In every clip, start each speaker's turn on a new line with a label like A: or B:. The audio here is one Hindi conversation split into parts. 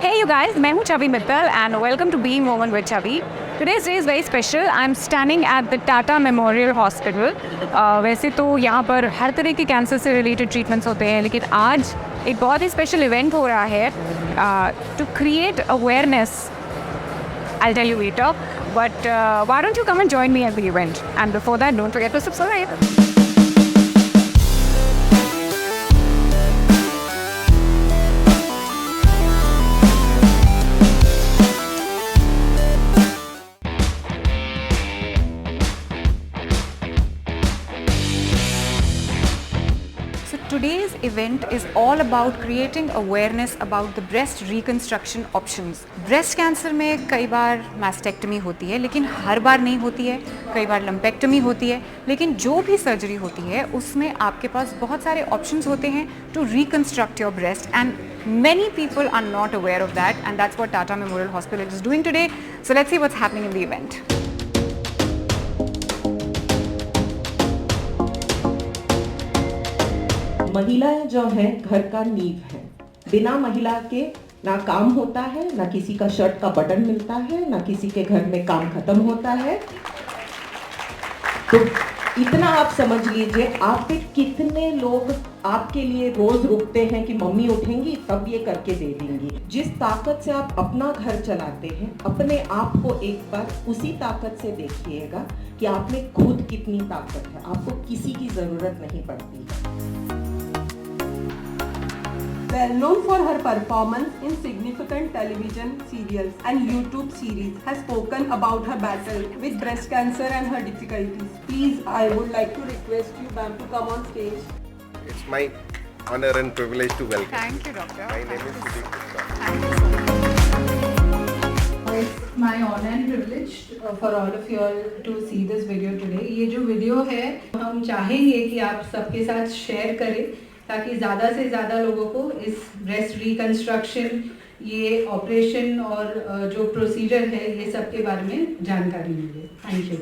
A: Hey you guys, मैं हूँ Chavi Mittal and welcome to Being Woman with Chavi. Today's day is very special. I'm standing at the Tata Memorial Hospital. वैसे तो यहाँ पर हर तरह के कैंसर से रिलेटेड ट्रीटमेंट्स होते हैं, लेकिन आज एक बहुत ही स्पेशल इवेंट हो रहा है to create awareness. I'll tell you later. But why don't you come and join me at the event? And before that, don't forget to subscribe. Today's event is all about creating awareness about the breast reconstruction options. Breast cancer में कई बार mastectomy होती है, लेकिन हर बार नहीं होती है. कई बार lumpectomy होती है, लेकिन जो भी सर्जरी होती है उसमें आपके पास बहुत सारे options होते हैं to reconstruct your breast, and many people are not aware of that, and that's what Tata Memorial Hospital is doing today. So let's see what's happening in the event.
B: महिला जो है घर का नींव है. बिना महिला के ना काम होता है, ना किसी का शर्ट का बटन मिलता है, ना किसी के घर में काम खत्म होता है. तो इतना आप समझ लीजिए, आप पे कितने लोग आपके लिए रोज रुकते हैं कि मम्मी उठेंगी तब ये करके दे देंगी. जिस ताकत से आप अपना घर चलाते हैं, अपने आप को एक बार उसी ताकत से देखिएगा कि आप में खुद कितनी ताकत है. आपको किसी की जरूरत नहीं पड़ती है.
C: Well known for her performance in significant television serials and YouTube series, has spoken about her battle with breast cancer and her difficulties. Please, I would like to request you, ma'am, to come on stage.
D: It's my honor and privilege to welcome.
A: Thank you, doctor.
D: My name is Sudeep Gupta.
A: Thank you so much.
E: It's my honor and privilege for all of you all to see this video today. ये जो वीडियो है हम चाहेंगे कि आप सबके साथ शेयर करें ताकि ज़्यादा से ज़्यादा लोगों को इस ब्रेस्ट रिकंस्ट्रक्शन, ये ऑपरेशन और जो प्रोसीजर है ये सब के बारे में जानकारी मिले. Thank you.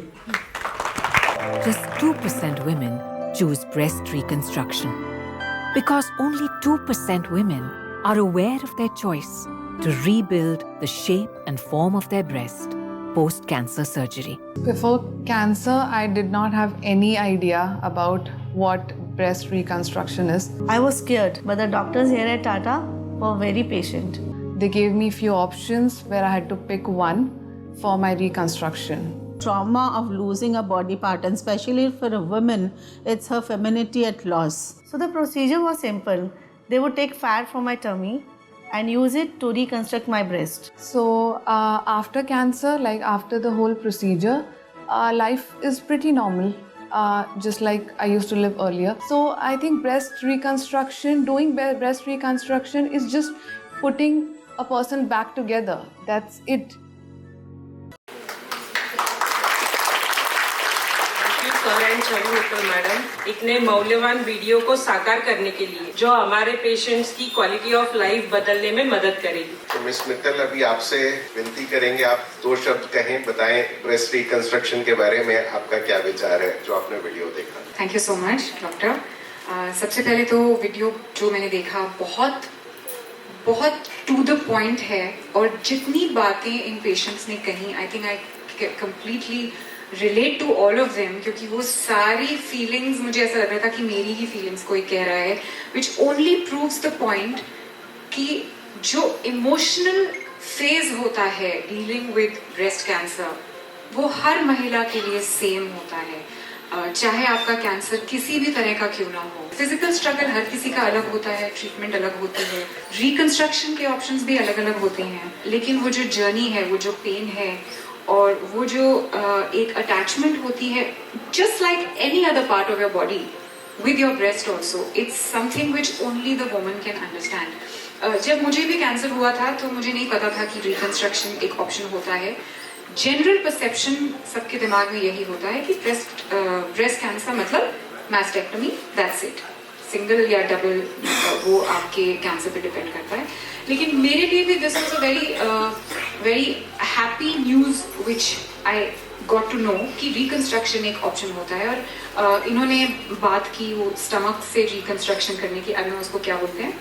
F: Just 2% women choose breast reconstruction because only 2% women are aware of their choice to rebuild the shape and form of their breast post-cancer surgery.
G: Before cancer, I did not have any idea about what breast reconstruction is.
H: I was scared, but the doctors here at Tata were very patient.
G: They gave me few options where I had to pick one for my reconstruction.
I: Trauma of losing a body part, and especially for a woman, it's her femininity at loss.
H: So the procedure was simple. They would take fat from my tummy and use it to reconstruct my breast.
G: So after cancer, like after the whole procedure, life is pretty normal. Just like I used to live earlier. So I think breast reconstruction, doing breast reconstruction is just putting a person back together. That's it.
J: Chhavi Mittal madam, इतने मौल्यवान वीडियो को साकार करने के लिए जो हमारे पेशेंट्स की क्वालिटी ऑफ लाइफ बदलने में मदद करेगी.
D: तो मिस मित्तल, अभी आपसे विनती करेंगे आप 2 शब्द कहें, बताएं ब्रेस्ट रिकंस्ट्रक्शन के बारे में आपका क्या विचार है जो आपने वीडियो देखा.
K: Thank you so much doctor. सबसे पहले तो वीडियो जो मैंने देखा बहुत टू द पॉइंट है, और जितनी बातें इन पेशेंट्स ने कही, I think I completely relate to all of them, क्योंकि वो सारी फीलिंग्स मुझे ऐसा लग रहा था कि मेरी ही फीलिंग्स कोई कह रहा है, which only proves the point कि जो इमोशनल फेज होता है डीलिंग विद ब्रेस्ट कैंसर वो हर महिला के लिए सेम होता है, चाहे आपका कैंसर किसी भी तरह का क्यों ना हो. फिजिकल स्ट्रगल हर किसी का अलग होता है, ट्रीटमेंट अलग होती है, रिकंस्ट्रक्शन के ऑप्शंस भी अलग अलग होते हैं, लेकिन वो जो जर्नी है, वो जो पेन है और वो जो एक अटैचमेंट होती है, just like any other part of your body with your breast also, it's something which only the woman can understand. जब मुझे भी कैंसर हुआ था तो मुझे नहीं पता था कि रिकंस्ट्रक्शन एक ऑप्शन होता है. जनरल परसेप्शन सबके दिमाग में यही होता है कि ब्रेस्ट कैंसर मतलब मैस्टेक्टमी, दैट्स इट. सिंगल या डबल वो आपके कैंसर पे डिपेंड करता है. लेकिन मेरे लिए भी this was a very happy news which I got to know कि रिकंस्ट्रक्शन एक ऑप्शन होता है. और इन्होंने बात की वो स्टमक से रिकंस्ट्रक्शन करने की, अब मैं उसको क्या बोलते हैं,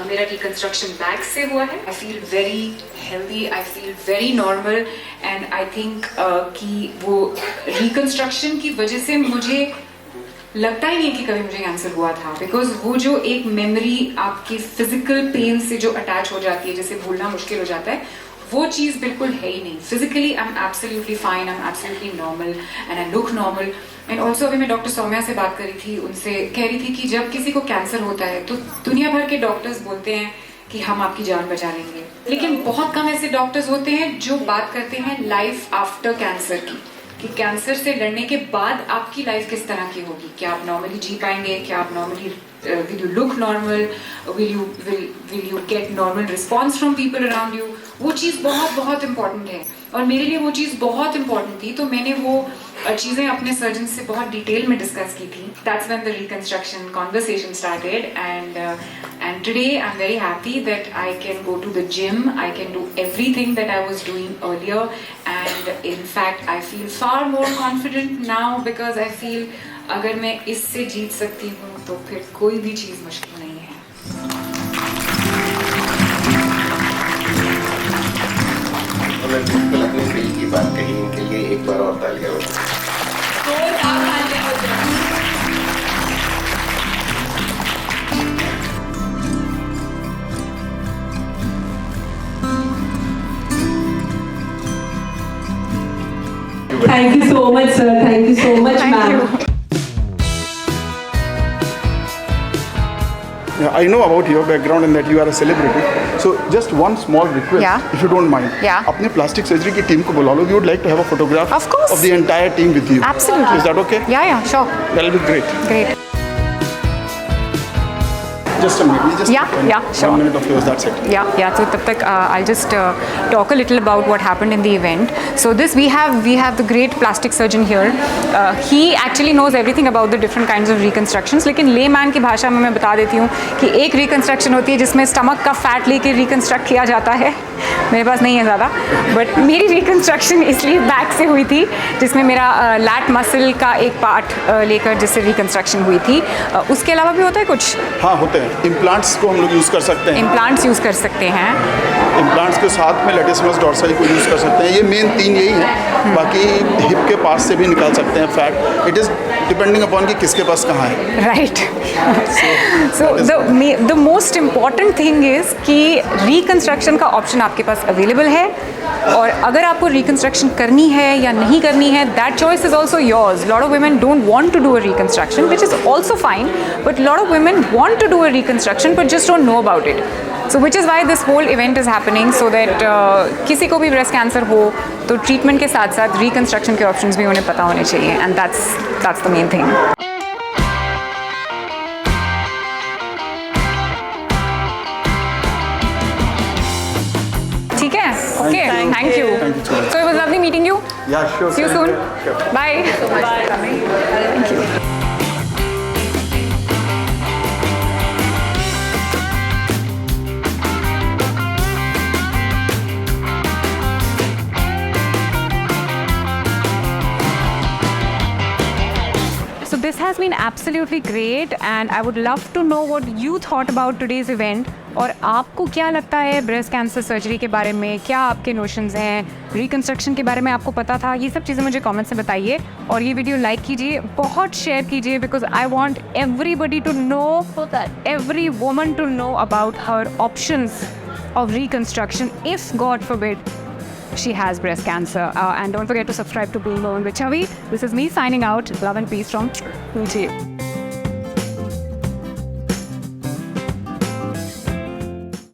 K: मेरा रिकंस्ट्रक्शन बैक से हुआ है. I feel very healthy, I feel very normal and I think कि वो रिकंस्ट्रक्शन की वजह से मुझे लगता ही नहीं कि कभी मुझे कैंसर हुआ था. बिकॉज वो जो एक मेमोरी आपके फिजिकल पेन से जो अटैच हो जाती है, जिसे भूलना मुश्किल हो जाता है, वो चीज़ बिल्कुल है ही नहीं. Physically I am absolutely fine, I am absolutely normal and I look normal. And also अभी मैं डॉक्टर सौम्या से बात करी थी, उनसे कह रही थी कि जब किसी को कैंसर होता है तो दुनिया भर के डॉक्टर्स बोलते हैं कि हम आपकी जान बचा लेंगे, लेकिन बहुत कम ऐसे डॉक्टर्स होते हैं जो बात करते हैं लाइफ आफ्टर कैंसर की, कि कैंसर से लड़ने के बाद आपकी लाइफ किस तरह की होगी. क्या आप नॉर्मली जी पाएंगे? क्या आप normally will you look normal? Will you get normal response from people around you? वो चीज़ बहुत बहुत इम्पॉर्टेंट है और मेरे लिए वो चीज़ बहुत इम्पॉर्टेंट थी. तो मैंने वो चीज़ें अपने सर्जन से बहुत डिटेल में डिस्कस की थी. That's when the reconstruction conversation started and today I'm very happy that I can go to the gym. I can do everything that I was doing earlier and in fact I feel far more confident now because I feel अगर मैं इससे जीत सकती हूँ तो फिर कोई भी चीज़ मुश्किल नहीं है.
D: उन्होंने बिल्कुल अपने दिल की बात कही, इनके लिए एक बार और तालियां हो.
C: Thank you so much, sir. Thank you so much, ma'am.
L: I know about your background and that you are a celebrity. So just one small request, if you don't mind.
A: Yeah.
L: अपने plastic surgery की team को बुला लो. We would like to have a photograph
A: of course
L: of the entire team with you.
A: Absolutely.
L: Is that okay?
A: Yeah, sure.
L: That'll be great.
A: Great.
L: Just a minute. Just
A: sure.
L: 1 minute of yours. That's it.
A: Yeah. So तब तक I'll just talk a little about what happened in the event. So this we have the great plastic surgeon here. He actually knows everything about the different kinds of reconstructions. लेकिन layman की भाषा में मैं बता देती हूँ कि एक reconstruction होती है जिसमें stomach का fat लेके reconstruct किया जाता है. मेरे पास नहीं है ज़्यादा, बट मेरी रिकन्स्ट्रक्शन इसलिए बैक से हुई थी जिसमें मेरा लैट मसल का एक पार्ट लेकर जिससे रिकन्स्ट्रक्शन हुई थी. उसके अलावा भी होता है कुछ?
L: हाँ, होते हैं. इम्प्लांट्स को हम लोग यूज़ कर सकते हैं.
A: इम्प्लांट्स यूज़ कर सकते हैं.
L: इम्प्लांट्स के साथ में लेटिसिमस डॉर्साई को यूज़ कर सकते हैं. ये मेन 3 यही हैं. बाकी हिप के पास से भी निकाल सकते हैं fat. It is depending upon कि किसके पास कहाँ है.
A: Right. So the most important thing is कि रिकन्स्ट्रक्शन का ऑप्शन आपके पास अवेलेबल है और अगर आपको रिकन्स्ट्रक्शन करनी है या नहीं करनी है, that choice is also yours. Lot of women don't want to do a reconstruction which is also fine, but lot of women want to do a reconstruction but just don't know about it. So which is why this whole event is happening so that किसी को भी ब्रेस्ट कैंसर हो तो ट्रीटमेंट के साथ साथ रिकन्स्ट्रक्शन के ऑप्शंस भी उन्हें पता होने चाहिए and that's the main thing. ठीक है, okay, thank you. So it was lovely meeting you.
L: Yeah, sure.
A: See you soon.
L: Sure.
A: Bye. Thank you. So this has been absolutely great and I would love to know what you thought about today's event. और आपको क्या लगता है ब्रेस्ट कैंसर सर्जरी के बारे में? क्या आपके नोशंस हैं? रिकन्स्ट्रक्शन के बारे में आपको पता था? ये सब चीज़ें मुझे कमेंट्स में बताइए और ये वीडियो लाइक कीजिए, बहुत शेयर कीजिए because I want everybody to know, every woman to know about her options of reconstruction if God forbid she has breast cancer. And don't forget to subscribe to Being Born with Chavi. This is me signing out. Love and peace from Munchi.